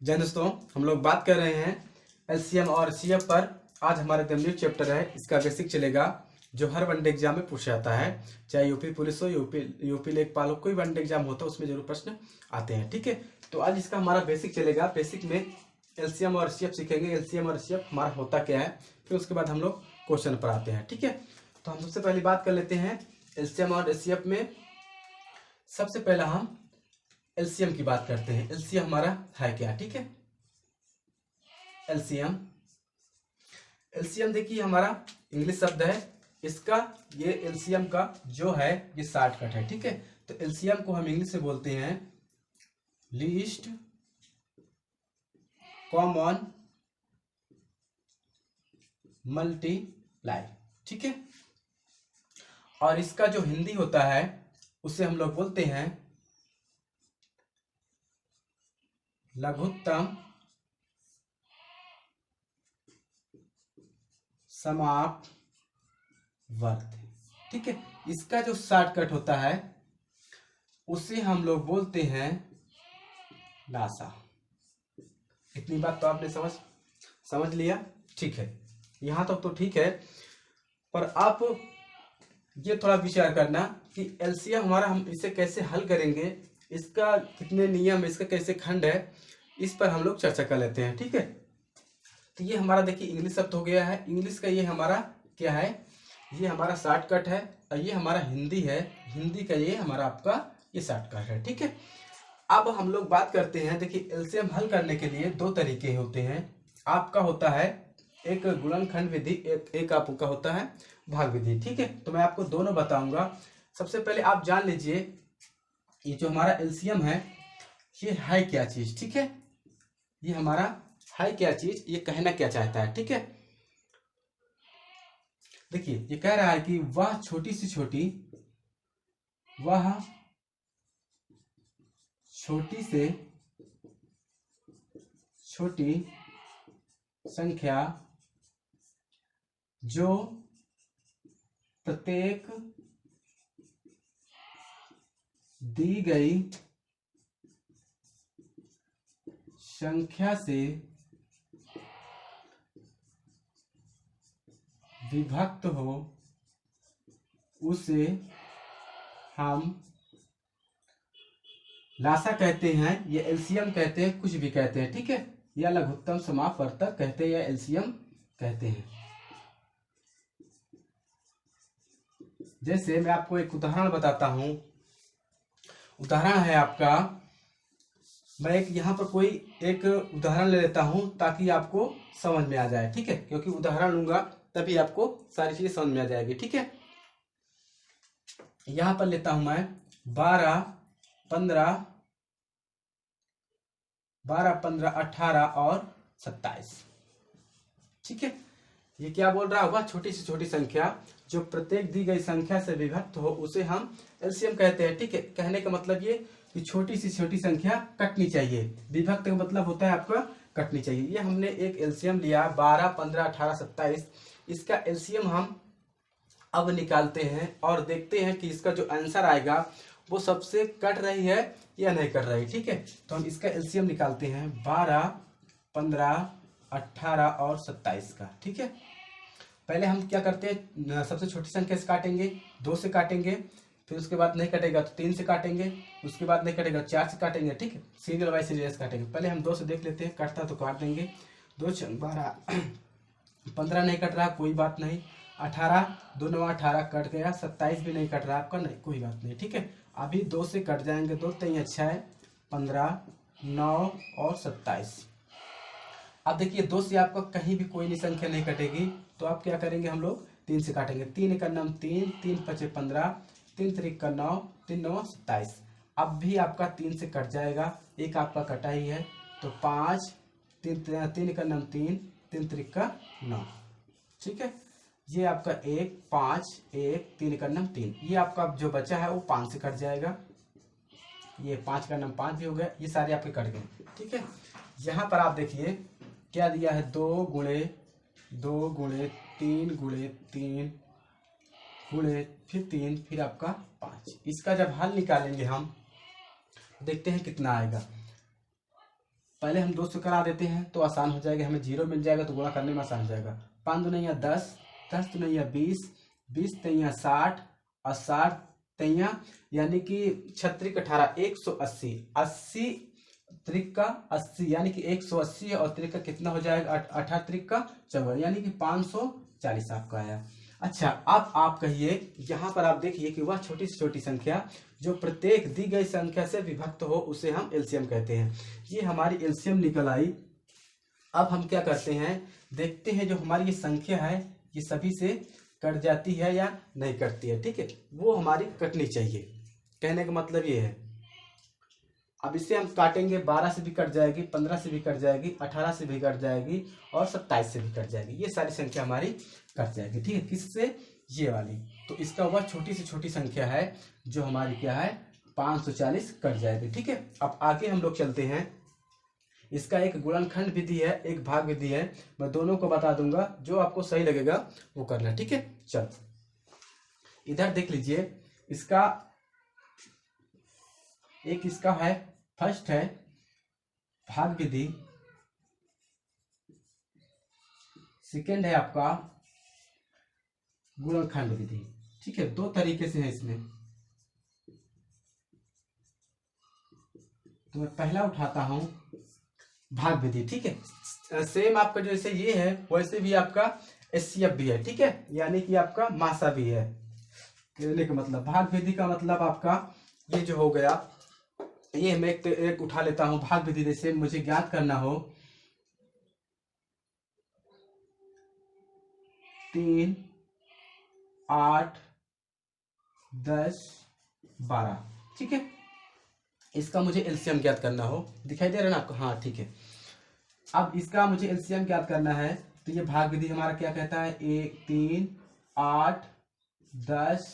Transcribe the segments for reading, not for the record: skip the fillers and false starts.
जय दोस्तों, हम लोग बात कर रहे हैं एलसीएम और सीएफ पर। आज हमारा एकदम न्यू चैप्टर है, इसका बेसिक चलेगा जो हर वनडे एग्जाम में पूछा जाता है। चाहे यूपी पुलिस हो, यूपी लेखपाल हो, कोई वनडे एग्जाम होता है उसमें जरूर प्रश्न आते हैं। ठीक है, तो आज इसका हमारा बेसिक चलेगा। बेसिक में एलसीएम और सीएफ सीखेंगे। एलसीएम और सीएफ हमारा होता क्या है, फिर उसके बाद हम लोग क्वेश्चन पर आते हैं। ठीक है, तो हम सबसे पहले बात कर लेते हैं एलसीएम और सीएफ में। सबसे पहला हम एलसीएम की बात करते हैं। एलसीएम हमारा है क्या? ठीक है, एलसीएम एलसीएम देखिए हमारा इंग्लिश शब्द है इसका। ये एलसीएम का जो है ये शॉर्टकट है। ठीक है, तो एलसीएम को हम इंग्लिश से बोलते हैं लीस्ट कॉमन मल्टीप्लाई। ठीक है, और इसका जो हिंदी होता है उसे हम लोग बोलते हैं लघुत्तम समापवर्ती। ठीक है, इसका जो शॉर्टकट होता है उसे हम लोग बोलते हैं लासा। इतनी बात तो आपने समझ लिया। ठीक है, यहां तक तो ठीक है, पर आप ये थोड़ा विचार करना कि एलसीएम हमारा हम इसे कैसे हल करेंगे, इसका कितने नियम, इसका कैसे खंड है, इस पर हम लोग चर्चा कर लेते हैं। ठीक है, तो ये हमारा देखिए इंग्लिश शब्द हो गया है। इंग्लिश का ये हमारा क्या है, ये हमारा शॉर्टकट है, और ये हमारा हिंदी है। हिंदी का ये हमारा आपका ये शॉर्टकट है। ठीक है, अब हम लोग बात करते हैं। देखिए एलसीएम हल करने के लिए दो तरीके होते हैं। आपका होता है एक गुणनखंड विधि, एक आपका होता है भाग विधि। ठीक है, तो मैं आपको दोनों बताऊंगा। सबसे पहले आप जान लीजिए ये जो हमारा एलसीएम है ये है क्या चीज। ठीक है, ये हमारा है क्या चीज, ये कहना क्या चाहता है। ठीक है, देखिए ये कह रहा है कि वह छोटी से छोटी, वह छोटी से छोटी संख्या जो प्रत्येक दी गई संख्या से विभक्त हो उसे हम लासा कहते हैं, ये एलसीएम कहते हैं, कुछ भी कहते हैं। ठीक है, या लघुत्तम समापवर्तक कहते हैं, या एलसीएम कहते हैं। जैसे मैं आपको एक उदाहरण बताता हूं। उदाहरण है आपका, मैं एक यहाँ पर कोई एक उदाहरण ले लेता हूं ताकि आपको समझ में आ जाए। ठीक है, क्योंकि उदाहरण लूंगा तभी आपको सारी चीजें समझ में आ जाएगी। ठीक है, यहां पर लेता हूं मैं 12, 15, 18 और 27। ठीक है, ये क्या बोल रहा होगा, छोटी से छोटी संख्या जो प्रत्येक दी गई संख्या से विभक्त हो उसे हम एलसीएम कहते हैं। ठीक है, कहने का मतलब ये कि छोटी से छोटी संख्या कटनी चाहिए। विभक्त का मतलब होता है आपका कटनी चाहिए। ये हमने एक एलसीएम लिया 12, 15, 18, 27। इसका एलसीएम हम अब निकालते हैं और देखते हैं कि इसका जो आंसर आएगा वो सबसे कट रही है या नहीं कट रही। ठीक है, तो हम इसका एलसीएम निकालते हैं 12, 15, 18 और 27 का। ठीक है, पहले हम क्या करते हैं, सबसे छोटी संख्या से काटेंगे, 2 से काटेंगे, फिर उसके बाद नहीं कटेगा तो 3 से काटेंगे, उसके बाद नहीं कटेगा 4 से काटेंगे। ठीक है, सीरियल वाइज सीरियल काटेंगे। पहले हम 2 से देख लेते हैं, कटता तो काट देंगे। 2 6 12, 15 नहीं कट रहा, कोई बात नहीं। 18, 2 9 18 कट गया। 27 भी नहीं कट रहा आपका, नहीं कोई बात नहीं। ठीक है, अभी 2 से कट जाएंगे, 2 3 अच्छा है, 15, 9 और 27। अब देखिए 2 से आपका कहीं भी कोई नहीं संख्या नहीं कटेगी, तो आप क्या करेंगे, हम लोग 3 से काटेंगे। 3 का नाम 3, 3 5 15, 3 3 का 9, 3 9 27। अब भी आपका 3 से कट जाएगा, एक आपका कटा ही है, तो 5, 3 का नाम 3, 3 3 का 9। ठीक है, ये आपका 1 5 1 3 का नाम 3, ये आपका जो बचा है वो 5 से कट जाएगा। ये 5 का नाम 5 भी हो गया, ये सारे आपके कट गए। ठीक है, यहाँ पर आप देखिए क्या दिया है, 2 गुणे 2 गुणे 3 गुणे 3 गुणे फिर 3 फिर आपका 5। इसका जब हल निकालेंगे हम देखते हैं कितना आएगा। पहले हम 2 से करा देते हैं तो आसान हो जाएगा, हमें 0 मिल जाएगा तो गुणा करने में आसान हो जाएगा। 5 दूनी 10, 10 दूनी 20, 20 तैया 60 और 60 तैया यानी कि 36 18 180, 80 त्रिक का 80 यानी कि 180 है और त्रिक का कितना हो जाएगा 18 त्रिक का 54 यानी कि 540 आपका आया। अच्छा, अब आप कहिए, यहाँ पर आप देखिए कि वह छोटी से छोटी संख्या जो प्रत्येक दी गई संख्या से विभक्त हो उसे हम एलसीएम कहते हैं। ये हमारी एलसीएम निकल आई। अब हम क्या करते हैं, देखते हैं जो हमारी ये संख्या है ये सभी से कट जाती है या नहीं कटती है। ठीक है, वो हमारी कटनी चाहिए, कहने का मतलब ये है। अब इसे हम काटेंगे, 12 से भी कट जाएगी, 15 से भी कट जाएगी, 18 से भी कट जाएगी और 27 से भी कट जाएगी। ये सारी संख्या हमारी कट जाएगी। ठीक है, किससे, ये वाली। तो इसका हुआ छोटी से छोटी संख्या है जो हमारी क्या है 540 कट जाएगी। ठीक है, अब आगे हम लोग चलते हैं। इसका एक गुणनखंड विधि है, एक भाग विधि है। मैं दोनों को बता दूंगा, जो आपको सही लगेगा वो करना। ठीक है, चल इधर देख लीजिए। इसका एक इसका है, फर्स्ट है भाग विधि, सेकेंड है आपका गुणनखंड विधि। ठीक है, दो तरीके से है इसमें। तो मैं पहला उठाता हूं भाग विधि। ठीक है, सेम आपका जैसे ये है वैसे भी आपका एचसीएफ भी है। ठीक है, यानी कि आपका मासा भी है। कहने का मतलब भाग विधि का मतलब आपका ये जो हो गया, ये मैं एक उठा लेता हूं भाग विधि। जैसे मुझे ज्ञात करना हो 3, 8, 10, 12। ठीक है, इसका मुझे एलसीएम ज्ञात करना हो, दिखाई दे रहा है ना आपको? हाँ ठीक है। अब इसका मुझे एलसीएम ज्ञात करना है तो ये भाग विधि हमारा क्या कहता है, 1, 3, 8, 10,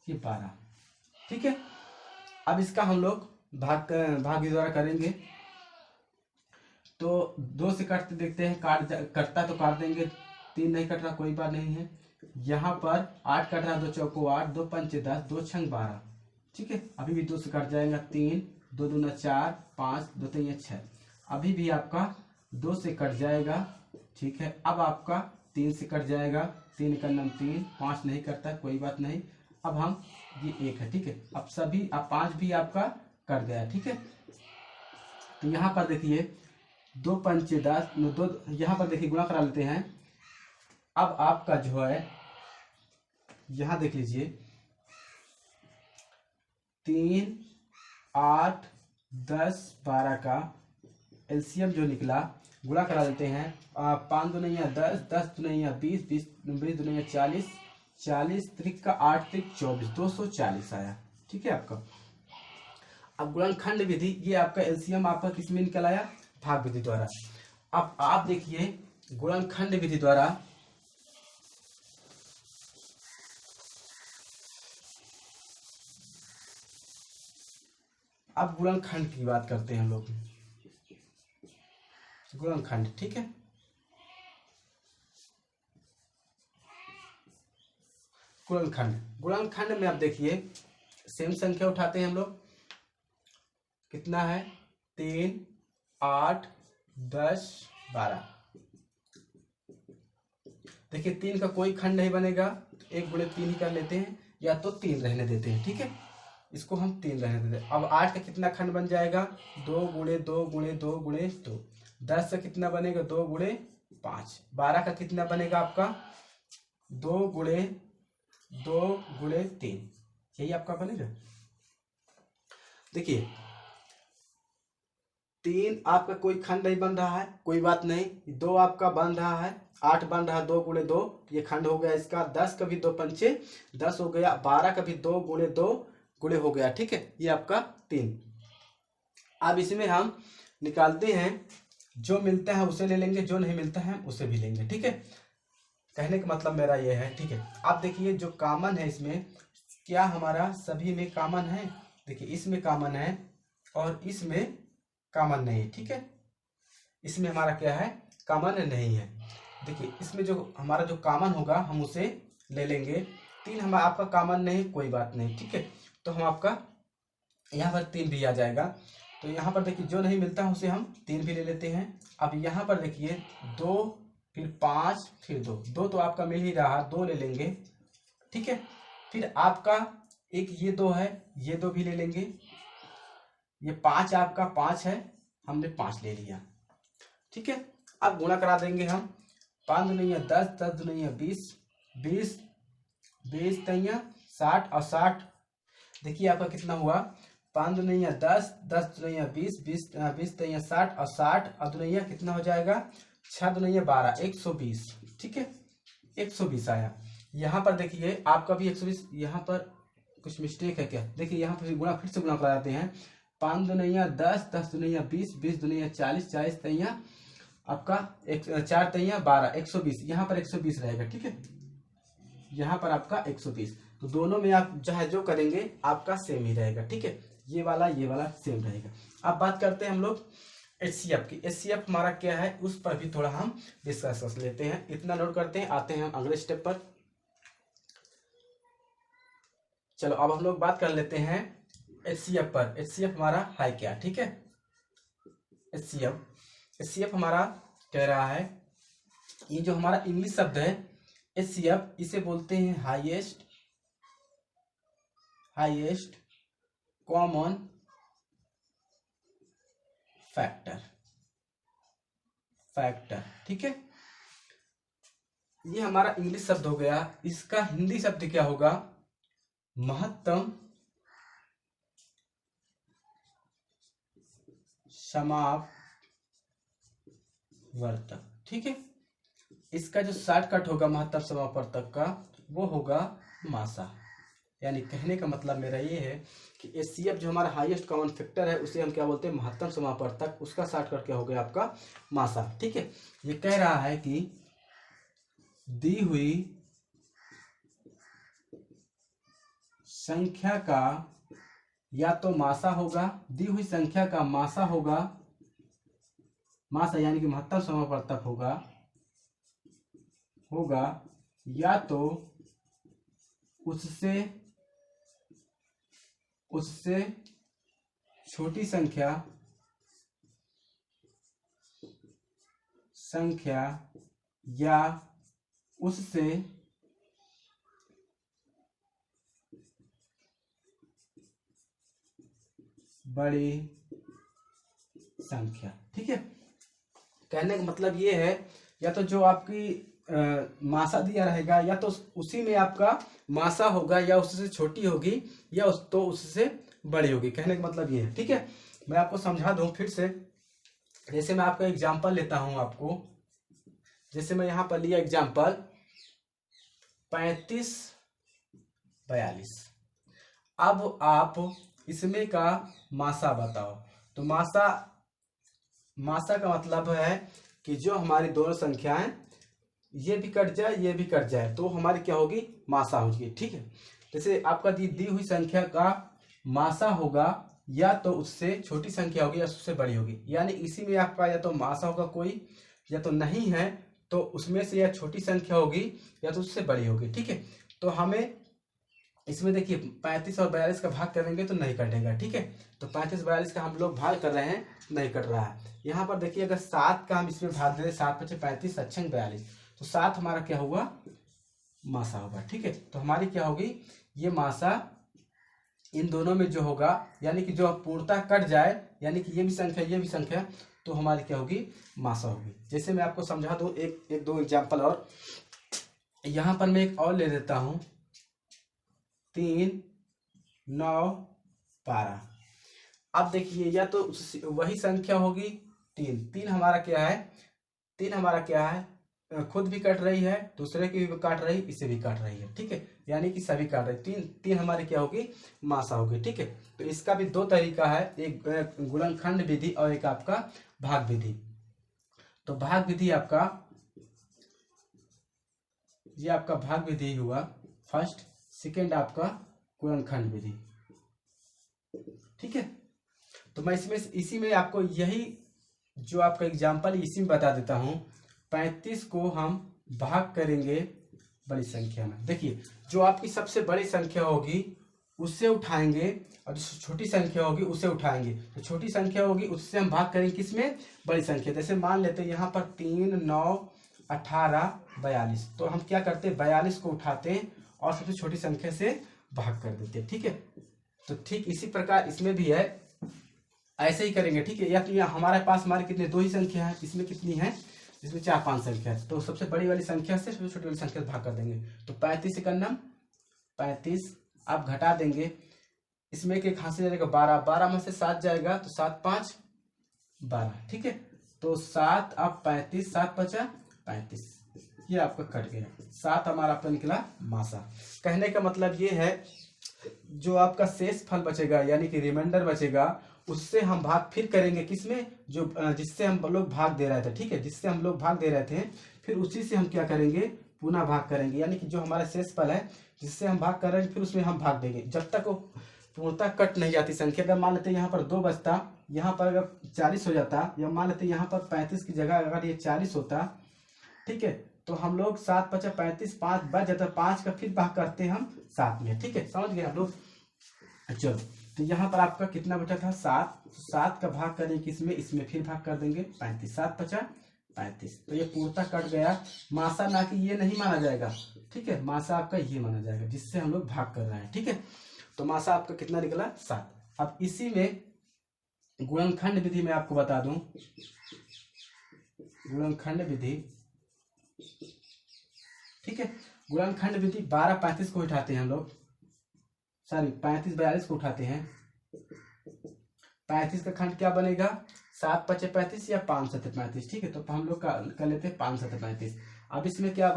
ये 12। ठीक है, अब इसका हम लोग भाग विधि द्वारा करेंगे। तो 2 से काटते देखते हैं, कटता तो काट देंगे। 3 नहीं कट रहा, कोई बात नहीं है। यहाँ पर 8 कट रहा, 2 चौको 8, 2 पंचे 10, 2 छंग 12। ठीक है, अभी भी 2 से कट जाएगा। 3, 2 दूना 4, 5, 2 3 6। अभी भी आपका 2 से कट जाएगा। ठीक है, अब आपका 3 से कट जाएगा। 3 का नाम 3, 5 नहीं करता, कोई बात नहीं। अब हम ये 1 है। ठीक है, अब सभी, अब 5 भी आपका कट गया। ठीक है, तो यहाँ पर देखिए 2 पंचे 10, 2, यहाँ पर देखिए गुणा करा लेते हैं। अब आपका जो है यहाँ देख लीजिए 3, 8, 10, 12 का एलसीएम जो निकला, गुणा करा देते हैं। 5 दूना 10, 10 दूना 20, 20 दूना 40, 40 त्रिक का 8 त्रिक 24, 240 आया। ठीक है आपका। अब गुणनखंड विधि, ये आपका एलसीएम आपका किसमें निकल आया, भाग विधि द्वारा। अब आप देखिए गुणनखंड विधि द्वारा अब गुणनखंड की बात करते हैं हम लोग, गुणनखंड। ठीक है, गुणनखंड में आप देखिए सेम संख्या उठाते हैं हम लोग। कितना है, 3, 8, 10, 12। देखिए 3 का कोई खंड नहीं बनेगा, 1 गुणे 3 ही कर लेते हैं, या तो 3 रहने देते हैं। ठीक है, इसको हम 3 रहने देते हैं। अब 8 का कितना खंड बन जाएगा, 2 गुणे 2 गुणे 2 गुणे 2। 10 का कितना बनेगा, 2 गुणे 5। 12 का कितना बनेगा आपका, 2 गुणे 2 गुणे 3। यही आपका बनेगा। देखिए 3 आपका कोई खंड नहीं बन रहा है, कोई बात नहीं। 2 आपका बन रहा है, 8 बन रहा है, 2 गुणे 2, ये खंड हो गया इसका। 10 का भी 2 पंचे 10 हो गया। 12 का भी 2 गुणे 2 गुणे हो गया। ठीक है, ये आपका 3। अब इसमें हम निकालते हैं, जो मिलता है उसे ले लेंगे, जो नहीं मिलता है उसे भी लेंगे। ठीक है, कहने का मतलब मेरा ये है। ठीक है, आप देखिए जो कॉमन है इसमें, क्या हमारा सभी में कॉमन है? देखिए इसमें कॉमन है और इसमें कॉमन नहीं है। ठीक है, इसमें हमारा क्या है, कॉमन नहीं है। देखिए इसमें जो हमारा जो कॉमन होगा हम उसे ले लेंगे। 3 हमारा आपका कॉमन नहीं, कोई बात नहीं। ठीक है, तो हम आपका यहाँ पर 3 भी आ जाएगा। तो यहाँ पर देखिए जो नहीं मिलता उसे हम 3 भी ले लेते हैं। अब यहाँ पर देखिए 2 फिर 5 फिर 2, 2 तो आपका मिल ही रहा, 2 ले लेंगे, ठीक है। फिर आपका एक ये 2 है, ये 2 भी ले लेंगे। ये 5 आपका 5 है, हमने 5 ले लिया, ठीक है। अब गुणा करा देंगे हम, 5 दूनी 10, 10 दूनी 20, 20 20 तैया 60 और 60 देखिए आपका कितना हुआ, 5 दूनी 10, 10 दूनी 20, 20 तैया 60 और 60 और दुनिया कितना हो जाएगा, 6 दूनी 12, 120, ठीक है, 120 आया। यहाँ पर देखिए आपका भी 120, यहाँ पर कुछ मिस्टेक है क्या, देखिए यहाँ पर गुणा फिर से गुणा कराते हैं, 5 दूनी 10, 10 दूनी 20, 20 दूनी 40, 40 तैया आपका 4 तैया 12, 120, यहाँ पर 120 रहेगा, ठीक है, यहाँ पर आपका 120। तो दोनों में आप चाहे जो करेंगे आपका सेम ही रहेगा, ठीक है, ये वाला सेम रहेगा। अब बात करते हैं हम लोग HCF की। HCF हमारा क्या है उस पर भी थोड़ा हम डिस्कस कर लेते हैं। इतना नोट करते हैं, आते हैं हम अगले स्टेप पर। चलो अब हम लोग बात कर लेते हैं HCF पर। HCF हमारा है क्या, ठीक है। HCF हमारा कह रहा है, ये जो हमारा इंग्लिश शब्द है HCF, इसे बोलते हैं हाईएस्ट कॉमन फैक्टर, ठीक है। ये हमारा इंग्लिश शब्द हो गया। इसका हिंदी शब्द क्या होगा, महत्तम समापवर्तक, ठीक है। इसका जो शॉर्टकट होगा महत्तम समापवर्तक का वो होगा मासा। यानी कहने का मतलब मेरा ये है कि HCF जो हमारा हाईएस्ट कॉमन फैक्टर है उसे हम क्या बोलते हैं, महत्तम समापवर्तक, उसका शॉर्टकट क्या हो गया आपका मासा, ठीक है। ये कह रहा है कि दी हुई संख्या का या तो मासा होगा, दी हुई संख्या का मासा होगा, मासा यानी कि महत्तम समापवर्तक होगा या तो उससे छोटी संख्या या उससे बड़ी संख्या, ठीक है। कहने का मतलब ये है या तो जो आपकी मासा दिया रहेगा या तो उसी में आपका मासा होगा या उससे छोटी होगी या उससे बड़ी होगी। कहने का मतलब ये है, ठीक है। मैं आपको समझा दूं फिर से। जैसे मैं आपका एग्जांपल लेता हूं आपको, जैसे मैं यहां पर लिया एग्जांपल 35 42। अब आप इसमें का मासा बताओ। तो मासा का मतलब है कि जो हमारी दोनों संख्याएं ये भी कट जाए ये भी कट जाए तो हमारी क्या होगी, मासा होगी, ठीक है। जैसे आपका दी हुई संख्या का मासा होगा या तो उससे छोटी संख्या होगी या उससे बड़ी होगी। यानी इसी में आपका या तो मासा होगा कोई, या तो नहीं है तो उसमें से या छोटी संख्या होगी या तो उससे बड़ी होगी, ठीक है। तो हमें इसमें देखिए 35 और 42 का भाग करेंगे तो नहीं कटेगा, ठीक है। तो 35 42 का हम लोग भाग कर रहे हैं, नहीं कट रहा है। यहाँ पर देखिए अगर 7 का हम इसमें भाग दे, 7 × 35 = 42, तो 7 हमारा क्या हुआ, मासा होगा, ठीक है। तो हमारी क्या होगी, ये मासा इन दोनों में जो होगा, यानी कि जो पूर्णतः कट जाए, यानी कि ये भी संख्या तो हमारी क्या होगी, मासा होगी। जैसे मैं आपको समझा दूं एक दो एग्जाम्पल और। यहाँ पर मैं एक और ले लेता हूं, 3 9 12। अब देखिए या तो वही संख्या होगी 3 हमारा क्या है, खुद भी कट रही है, दूसरे की भी काट रही, इसे भी काट रही है, ठीक है। यानी कि सभी काट रही, तीन हमारी क्या होगी, मासा होगी, ठीक है। तो इसका भी 2 तरीका है, एक गुणनखंड विधि और एक आपका भाग विधि। तो भाग विधि आपका, ये आपका भाग विधि हुआ फर्स्ट, सेकेंड आपका गुणनखंड विधि, ठीक है। तो मैं इसी में आपको यही जो आपका एग्जाम्पल इसी में बता देता हूं। 35 को हम भाग करेंगे बड़ी संख्या में। देखिए जो आपकी सबसे बड़ी संख्या होगी उससे उठाएंगे और जो छोटी संख्या होगी उसे उठाएंगे। तो छोटी संख्या होगी उससे हम भाग करेंगे किसमें, बड़ी संख्या। जैसे मान लेते हैं यहाँ पर 3, 9, 18, 42। तो हम क्या करते हैं, 42 को उठाते हैं और सबसे छोटी संख्या से भाग कर देते हैं। ठीक है, तो ठीक इसी प्रकार इसमें भी है, ऐसे ही करेंगे। ठीक है, या तो यहाँ हमारे पास हमारे कितने, 2 ही संख्या है, इसमें कितनी है, इसमें 4, 5 संख्या है। तो सबसे बड़ी वाली संख्या से सबसे छोटी वाली संख्या से भाग कर देंगे। तो 35 का नम 35, आप घटा देंगे, इसमें एक हाथ से जाएगा 12, 12 में से 7 जाएगा तो 7, 5, 12। ठीक है, तो 7 अब 35, 7 5 35, ये आपका कट गया। 7 हमारा आपका निकला मासा। कहने का मतलब ये है, जो आपका शेष फल बचेगा यानी कि रिमाइंडर बचेगा, उससे हम भाग फिर करेंगे किसमें, जो जिससे हम लोग भाग दे रहे थे। ठीक है, जिससे हम लोग भाग दे रहे थे, फिर उसी से हम क्या करेंगे, पुनः भाग करेंगे। यानी कि जो हमारा शेष फल है जिससे हम भाग कर रहे हैं, फिर उसमें हम भाग देंगे जब तक वो पूर्णतः कट नहीं जाती संख्या। अगर मान लेते हैं यहाँ पर 2 बचता, यहाँ पर अगर 40 हो जाता, या मान लेते हैं यहाँ पर 35 की जगह अगर ये 40 होता, ठीक है, तो हम लोग 7 5 35, 5 बच जाता, 5 का फिर भाग करते हैं हम 7 में। ठीक है, समझ गए हम लोग। चलो, तो यहाँ पर आपका कितना बचा था, 7। 7 का भाग करेंगे किसमें, इसमें फिर भाग कर देंगे 35, 7 5 35। तो ये पूर्णतः कट गया। मासा ना कि ये नहीं माना जाएगा। ठीक है, मासा आपका ये माना जाएगा जिससे हम लोग भाग कर रहे हैं। ठीक है, तो मासा आपका कितना निकला, 7। अब इसी में गुणनखंड विधि में आपको बता दूं, गुणनखंड विधि, ठीक है, गुणनखंड विधि 12 35 को उठाते हैं हम लोग, सॉरी 35 42 को उठाते हैं। 35 का खंड क्या बनेगा, 7 5 35 या 5 7 35। ठीक है, तो हम लोग कर लेते हैं 5 7 35। अब इसमें क्या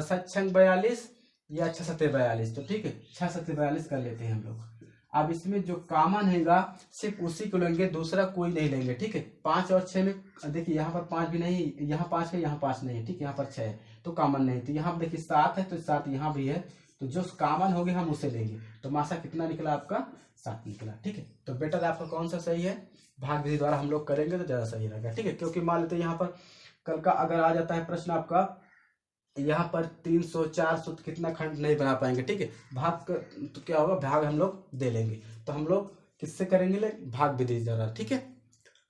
7 6 42 या 6 7 42। तो ठीक है, 6 7 42 कर लेते हैं हम लोग। अब इसमें जो कॉमन हैगा सिर्फ उसी को लेंगे, दूसरा कोई नहीं लेंगे। ठीक है, 5 और 6 में देखिए यहाँ पर 5 भी नहीं, यहाँ 5 है, यहाँ 5 नहीं है। ठीक है, यहाँ पर 6 है तो कॉमन नहीं। तो यहाँ देखिए 7 है तो 7 यहाँ भी है, तो जो कॉमन हो गए हम उसे लेंगे। तो मासा कितना निकला आपका, 7 निकला। ठीक है, तो बेटर आपका कौन सा सही है, भाग विधि द्वारा हम लोग करेंगे तो ज्यादा सही रहेगा। ठीक है, क्योंकि मान लेते हैं यहाँ पर कल का अगर आ जाता है प्रश्न आपका, यहाँ पर 300 400 कितना खंड नहीं बना पाएंगे। ठीक है, भाग तो क्या होगा, भाग हम लोग दे लेंगे। तो हम लोग किससे करेंगे, भाग विधि द्वारा। ठीक है,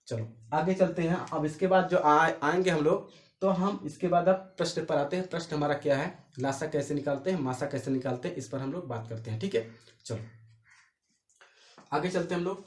चलो आगे चलते हैं। अब इसके बाद जो आएंगे हम लोग, तो हम इसके बाद अब प्रश्न पर आते हैं। प्रश्न हमारा क्या है, लासा कैसे निकालते हैं, मासा कैसे निकालते हैं, इस पर हम लोग बात करते हैं। ठीक है, चलो आगे चलते हैं हम लोग।